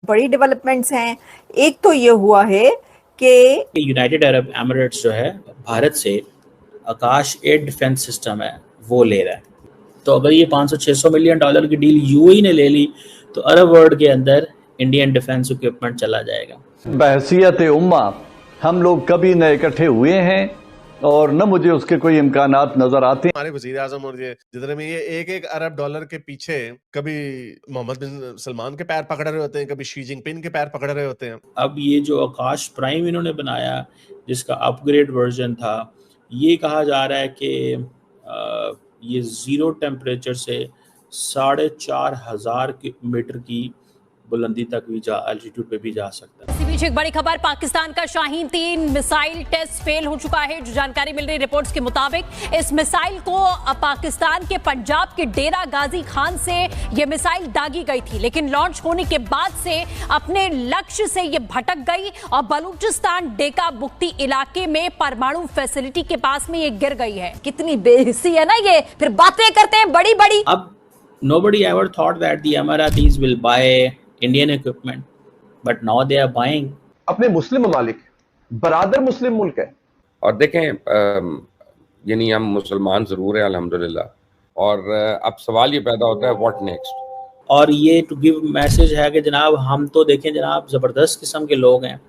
बड़ी डेवलपमेंट्स हैं। एक तो ये हुआ है कि यूनाइटेड अरब एमिरेट्स जो है भारत से आकाश एयर डिफेंस सिस्टम है वो ले रहा है। तो अगर ये 500-600 मिलियन डॉलर की डील यूएई ने ले ली तो अरब वर्ल्ड के अंदर इंडियन डिफेंस इक्विपमेंट चला जाएगा। बहसियत उम्मा हम लोग कभी न इकट्ठे हुए हैं और न मुझे उसके कोई इम्कानात नजर आते। हमारे वजीर आजम और ये जितने में ये एक अरब डॉलर के पीछे कभी मोहम्मद बिन सलमान के पैर पकड़ रहे होते हैं, कभी शी जिनपिंग के पैर पकड़ रहे होते हैं। अब ये जो आकाश प्राइम इन्होंने बनाया जिसका अपग्रेड वर्जन था, ये कहा जा रहा है कि ये जीरो टेम्परेचर से 4,500 मीटर की बुलंदी तक भी एल्टीट्यूड पे भी जा सकता है। इसी बीच एक बड़ी खबर, पाकिस्तान का शाहीन 3 मिसाइल टेस्ट फेल हो चुका है। जो जानकारी मिल रही रिपोर्ट्स के मुताबिक इस मिसाइल को पाकिस्तान के पंजाब के डेरा गाजी खान से ये मिसाइल दागी गई थी, लेकिन लॉन्च होने के बाद से अपने लक्ष्य से ये भटक गई और बलूचिस्तान डेका बुक्ती इलाके में परमाणु फैसिलिटी के पास में ये गिर गई है। कितनी बेहिस्सी है ना ये, फिर बातें करते हैं बड़ी बड़ी। अब nobody ever thought that the Emiratis will buy Indian equipment, but now they are buying। अपने मुस्लिम ममालिक बरादर मुस्लिम मुल्क है और देखें यानी हम मुसलमान ज़रूर हैं अल्हम्दुलिल्लाह, और अब सवाल ये पैदा होता है व्हाट नेक्स्ट। और ये टू गिव मैसेज है कि जनाब हम तो देखें जनाब ज़बरदस्त किस्म के लोग हैं,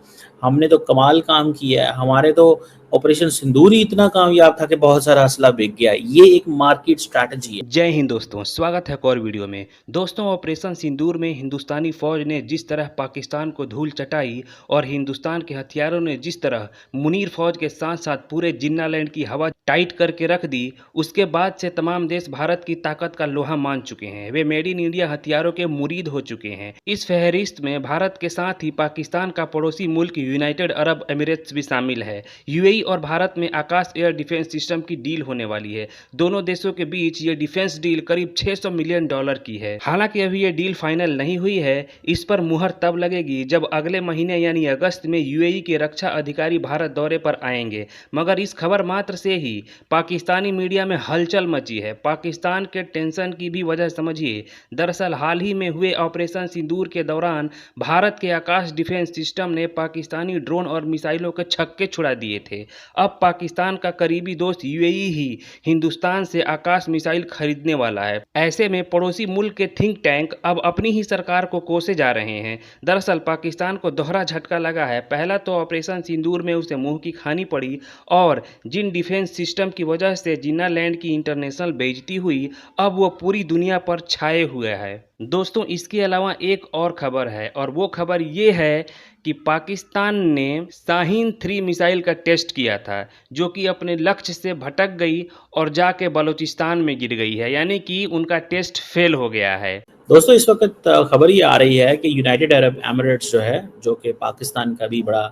हमने तो कमाल काम किया है, हमारे तो ऑपरेशन सिंदूर ही इतना कामयाब था कि बहुत सारा असला बिक गया। ये एक मार्केट स्ट्रैटेजी है। जय हिंद दोस्तों, स्वागत है एक और वीडियो में। दोस्तों, ऑपरेशन सिंदूर में हिंदुस्तानी फौज ने जिस तरह पाकिस्तान को धूल चटाई और हिंदुस्तान के हथियारों ने जिस तरह मुनीर फौज के साथ साथ पूरे जिन्नालैंड की हवा टाइट करके रख दी, उसके बाद से तमाम देश भारत की ताकत का लोहा मान चुके हैं। वे मेड इन इंडिया हथियारों के मुरीद हो चुके हैं। इस फहरिस्त में भारत के साथ ही पाकिस्तान का पड़ोसी मुल्क यूनाइटेड अरब एमिरेट्स भी शामिल है। यूएई और भारत में आकाश एयर डिफेंस सिस्टम की डील होने वाली है। दोनों देशों के बीच ये डिफेंस डील करीब 600 मिलियन डॉलर की है। हालांकि अभी ये डील फाइनल नहीं हुई है, इस पर मुहर तब लगेगी जब अगले महीने यानी अगस्त में यूएई के रक्षा अधिकारी भारत दौरे पर आएंगे। मगर इस खबर मात्र से ही पाकिस्तानी मीडिया में हलचल मची है। पाकिस्तान के टेंशन की भी वजह समझिए। दरअसल हाल ही में हुए ऑपरेशन सिंदूर के दौरान भारत के आकाश डिफेंस सिस्टम ने पाकिस्तानी ड्रोन और मिसाइलों के छक्के छुड़ा दिए थे। अब पाकिस्तान का करीबी दोस्त यूएई ही हिंदुस्तान से आकाश मिसाइल खरीदने वाला है। ऐसे में पड़ोसी मुल्क के थिंक टैंक अब अपनी ही सरकार को कोसे जा रहे हैं। दरअसल पाकिस्तान को दोहरा झटका लगा है। पहला तो ऑपरेशन सिंदूर में उसे मुंह की खानी पड़ी और जिन डिफेंस सिस्टम की वजह से जिन्नालैंड की इंटरनेशनल बेइज्जती हुई, अब वो पूरी दुनिया पर छाए हुए है। दोस्तों, इसके अलावा एक और खबर है और वो खबर ये है कि पाकिस्तान ने शाहीन 3 मिसाइल का टेस्ट किया था, जो कि अपने लक्ष्य से भटक गई और जाके बलूचिस्तान में गिर गई है, यानी कि उनका टेस्ट फेल हो गया है। दोस्तों, इस वक्त खबर ये आ रही है कि यूनाइटेड अरब एमिरेट्स जो है, जो कि पाकिस्तान का भी बड़ा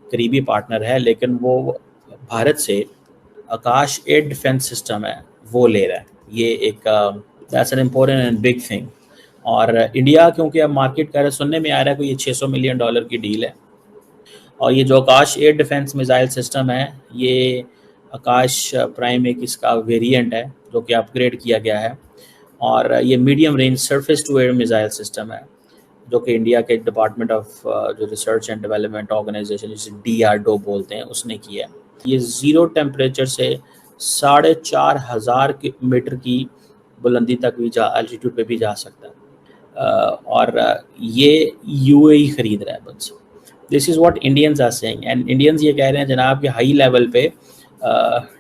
करीबी पार्टनर है, लेकिन वो भारत से आकाश एयर डिफेंस सिस्टम है वो ले रहा है। ये एक that's an important and big thing. और इंडिया क्योंकि अब मार्केट कर सुनने में आ रहा है कि ये 600 मिलियन डॉलर की डील है। और ये जो आकाश एयर डिफेंस मिसाइल सिस्टम है, ये आकाश प्राइम एक इसका वेरिएंट है जो कि अपग्रेड किया गया है। और ये medium range surface to air missile system है जो कि इंडिया के डिपार्टमेंट ऑफ जो रिसर्च एंड डेवलपमेंट ऑर्गेनाइजेशन जिसे DRDO बोलते हैं उसने किया है। ये जीरो टेम्परेचर से 4,500 मीटर की बुलंदी तक भी एल्टीट्यूड पे भी जा सकता है। और ये यूएई खरीद रहा है बस। This is what Indians are saying and Indians ये कह रहे हैं जनाब कि हाई लेवल पे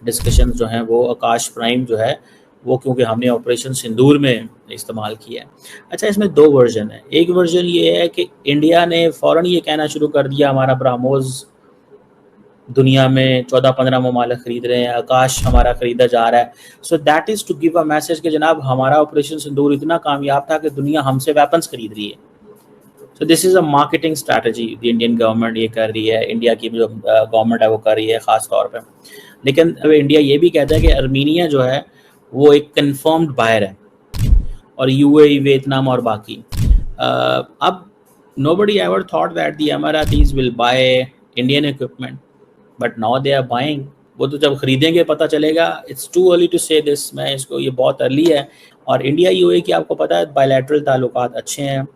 डिस्कशन जो हैं वो आकाश प्राइम जो है वो, क्योंकि हमने ऑपरेशन सिंदूर में इस्तेमाल किया है। अच्छा, इसमें 2 वर्जन है। एक वर्जन ये है कि इंडिया ने फ़ौरन ये कहना शुरू कर दिया हमारा ब्राह्मोस दुनिया में 14-15 ममालिक खरीद रहे हैं, आकाश हमारा खरीदा जा रहा है। So that is to give a message कि जनाब हमारा ऑपरेशन सिंदूर इतना कामयाब था कि दुनिया हमसे वेपन्स खरीद रही है। So this is a marketing strategy the Indian government ये कर रही है, इंडिया की जो गवर्नमेंट है वो कर रही है ख़ास तौर पर। लेकिन अब इंडिया ये भी कहता है कि अर्मीनिया जो है वो एक कन्फर्म्ड बायर है और यूएई, वियतनाम और बाकी। अब nobody ever thought that the Emiratis will buy Indian equipment, but now they are buying। वो तो जब खरीदेंगे पता चलेगा। इट्स टू अर्ली टू से दिस, मैं इसको, ये बहुत अर्ली है। और इंडिया यूएई की आपको पता है बायलैटरल ताल्लुकात अच्छे हैं।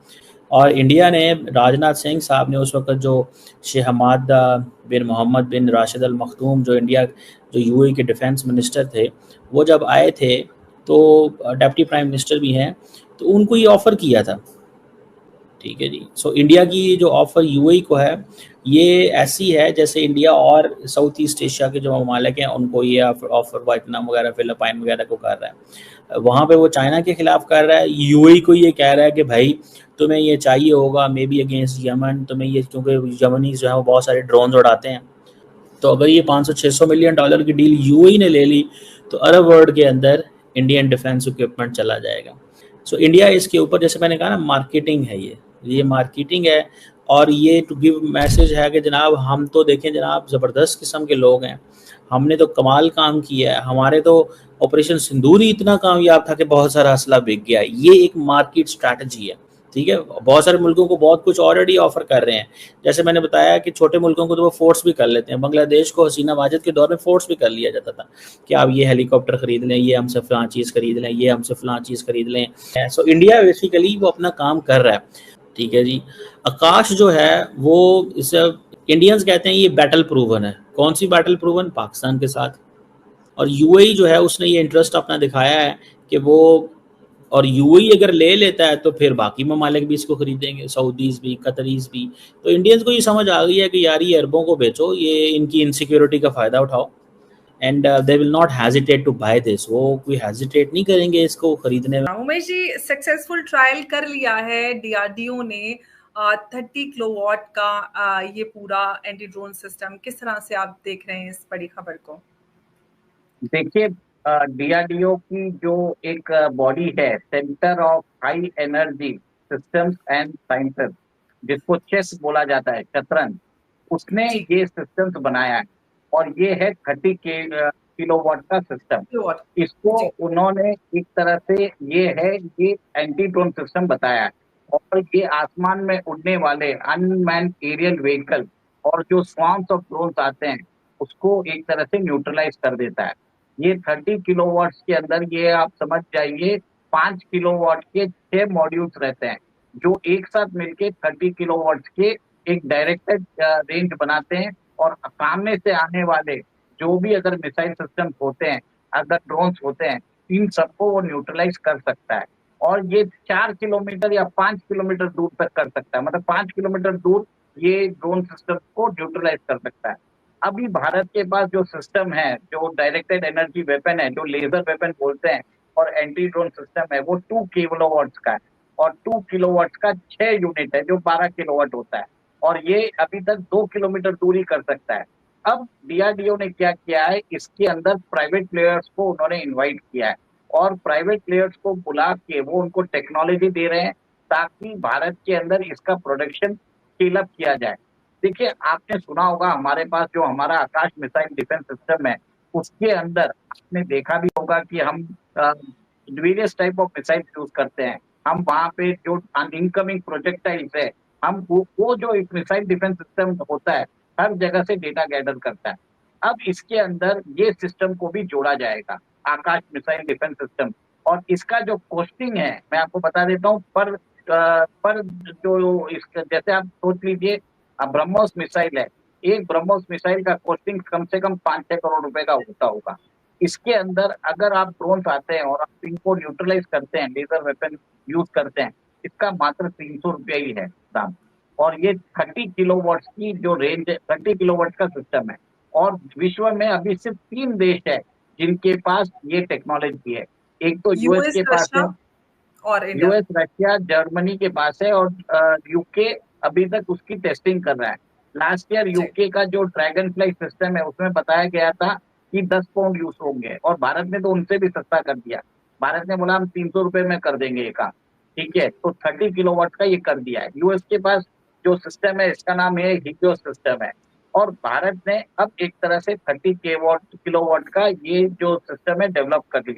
और इंडिया ने, राजनाथ सिंह साहब ने उस वक्त जो शेख हमाद बिन मोहम्मद बिन राशिद अल मखदूम जो यूएई के डिफेंस मिनिस्टर थे, वो जब आए थे तो डिप्टी प्राइम मिनिस्टर भी हैं, तो उनको ये ऑफ़र किया था। ठीक है जी। सो इंडिया की जो ऑफ़र यूएई को है ये ऐसी है जैसे इंडिया और साउथ ईस्ट एशिया के जो ममालिक हैं उनको ये ऑफ़र वियतनाम वगैरह, फिलिपाइन वगैरह को कर रहा है। वहाँ पे वो चाइना के खिलाफ कर रहा है, यूएई को ये कह रहा है कि भाई तुम्हें ये चाहिए होगा मे बी अगेंस्ट यमन, तुम्हें ये, क्योंकि यमनीज जो है वो बहुत सारे ड्रोन उड़ाते हैं। तो अगर ये 500-600 मिलियन डॉलर की डील यूएई ने ले ली तो अरब वर्ल्ड के अंदर इंडियन डिफेंस इक्विपमेंट चला जाएगा। सो इंडिया इसके ऊपर, जैसे मैंने कहा ना, मार्केटिंग है, ये मार्केटिंग है और ये टू गिव मैसेज है कि जनाब हम तो देखें जनाब ज़बरदस्त किस्म के लोग हैं, हमने तो कमाल काम किया है, हमारे तो ऑपरेशन सिंदूर ही इतना कामयाब था कि बहुत सारा असला बिक गया। ये एक मार्केट स्ट्रैटेजी है। ठीक है, बहुत सारे मुल्कों को बहुत कुछ ऑलरेडी ऑफर कर रहे हैं। जैसे मैंने बताया कि छोटे मुल्कों को तो वो फोर्स भी कर लेते हैं। बांग्लादेश को हसीना वाजिद के दौर में फोर्स भी कर लिया जाता था कि आप ये हेलीकॉप्टर खरीद लें, ये हमसे फलां चीज़ खरीद लें, ये हमसे फलां चीज़ खरीद लें। सो इंडिया बेसिकली वो अपना काम कर रहा है। ठीक है जी। आकाश जो है वो इस इंडियंस कहते हैं ये बैटल प्रूवन है। कौन सी बैटल प्रूवन? पाकिस्तान के साथ। और यूएई जो है उसने ये इंटरेस्ट अपना दिखाया है कि वो, और यूएई अगर ले लेता है तो फिर बाकी ममालिक भी इसको खरीदेंगे, सऊदीज भी, कतरीज भी। तो इंडियंस को ये समझ आ गई है कि यार ये अरबों को बेचो, ये इनकी इनसिक्योरिटी का फ़ायदा उठाओ, and they will not hesitate to buy this. वो कोई हेजिटेट नहीं करेंगे इसको खरीदने में। उमेश जी, सक्सेसफुल ट्रायल कर लिया है डीआरडीओ ने 30 किलोवाट का ये पूरा एंटी ड्रोन सिस्टम। किस तरह से आप देख रहे हैं इस बड़ी खबर को? देखिए, डीआरडीओ की जो एक बॉडी है, centre of high energy systems and sciences, जिसको चेस बोला जाता है, शतरंज, उसने ये सिस्टम्स बनाया है और ये है 30 किलोवाट का सिस्टम। इसको उन्होंने एक तरह से ये एंटी ड्रोन सिस्टम बताया है और ये आसमान में उड़ने वाले अनमैन्ड एरियल व्हीकल और जो स्वार्म्स ऑफ ड्रोन्स आते हैं उसको एक तरह से न्यूट्रलाइज कर देता है। ये 30 किलोवाट्स के अंदर, ये आप समझ जाइए, 5 किलोवाट के 6 मॉड्यूल्स रहते हैं जो एक साथ मिलके 30 किलोवाट्स के एक डायरेक्टेड रेंज बनाते हैं और सामने से आने वाले जो भी अगर मिसाइल सिस्टम होते हैं, अगर ड्रोन्स होते हैं, इन सबको वो न्यूट्रलाइज कर सकता है। और ये 4 किलोमीटर या 5 किलोमीटर दूर तक कर सकता है, मतलब 5 किलोमीटर दूर ये ड्रोन सिस्टम को न्यूट्रलाइज कर सकता है। अभी भारत के पास जो सिस्टम है, जो डायरेक्टेड एनर्जी वेपन है, जो लेजर वेपन बोलते हैं, और एंटी ड्रोन सिस्टम है, वो 2 किलोवाट्स का है और 2 किलोवाट्स का 6 यूनिट है जो 12 किलोवाट होता है और ये अभी तक 2 किलोमीटर दूरी कर सकता है। अब डीआरडीओ ने क्या किया है, इसके अंदर प्राइवेट प्लेयर्स को उन्होंने इन्वाइट किया है और प्राइवेट प्लेयर्स को बुला के वो उनको टेक्नोलॉजी दे रहे हैं ताकि भारत के अंदर इसका प्रोडक्शन स्केल अप किया जाए। देखिए, आपने सुना होगा हमारे पास जो हमारा आकाश मिसाइल डिफेंस सिस्टम है, उसके अंदर आपने देखा भी होगा कि हम various type of missile use करते हैं। हम वहाँ पे जो इनकमिंग प्रोजेक्टाइल्स है, हम वो जो एक मिसाइल डिफेंस सिस्टम होता है हर जगह से डेटा गैदर करता है। अब इसके अंदर ये सिस्टम को भी जोड़ा जाएगा, आकाश मिसाइल डिफेंस सिस्टम, और इसका जो कॉस्टिंग है मैं आपको बता देता हूँ। पर जो इसका, जैसे आप सोच लीजिए ब्रह्मोस मिसाइल है, एक ब्रह्मोस मिसाइल का कॉस्टिंग कम से कम 5-6 करोड़ रुपए का होता होगा। इसके अंदर अगर आप ड्रोन आते हैं और आप इनको न्यूट्रलाइज करते हैं, लेजर वेपन यूज करते हैं, इसका मात्र 300 रुपया ही है दाम। और ये 30 किलोवाट की जो रेंज है, 30 किलोवाट का सिस्टम है और विश्व में अभी सिर्फ 3 देश है जिनके पास ये टेक्नोलॉजी है। एक तो यूएस के पास है और यूएस, रशिया, जर्मनी के पास है और यूके अभी तक उसकी टेस्टिंग कर रहा है। लास्ट ईयर यूके का जो ड्रैगन फ्लाई सिस्टम है उसमें बताया गया था कि 10 पाउंड यूज होंगे और भारत ने तो उनसे भी सस्ता कर दिया। भारत ने बोला हम 300 रुपए में कर देंगे ये काम, ठीक है, तो 30 किलोवाट का ये कर दिया है। यूएस के पास जो सिस्टम है इसका नाम है हिलियो सिस्टम है और भारत ने अब एक तरह से 30 किलोवाट का ये जो सिस्टम है डेवलप कर लिया।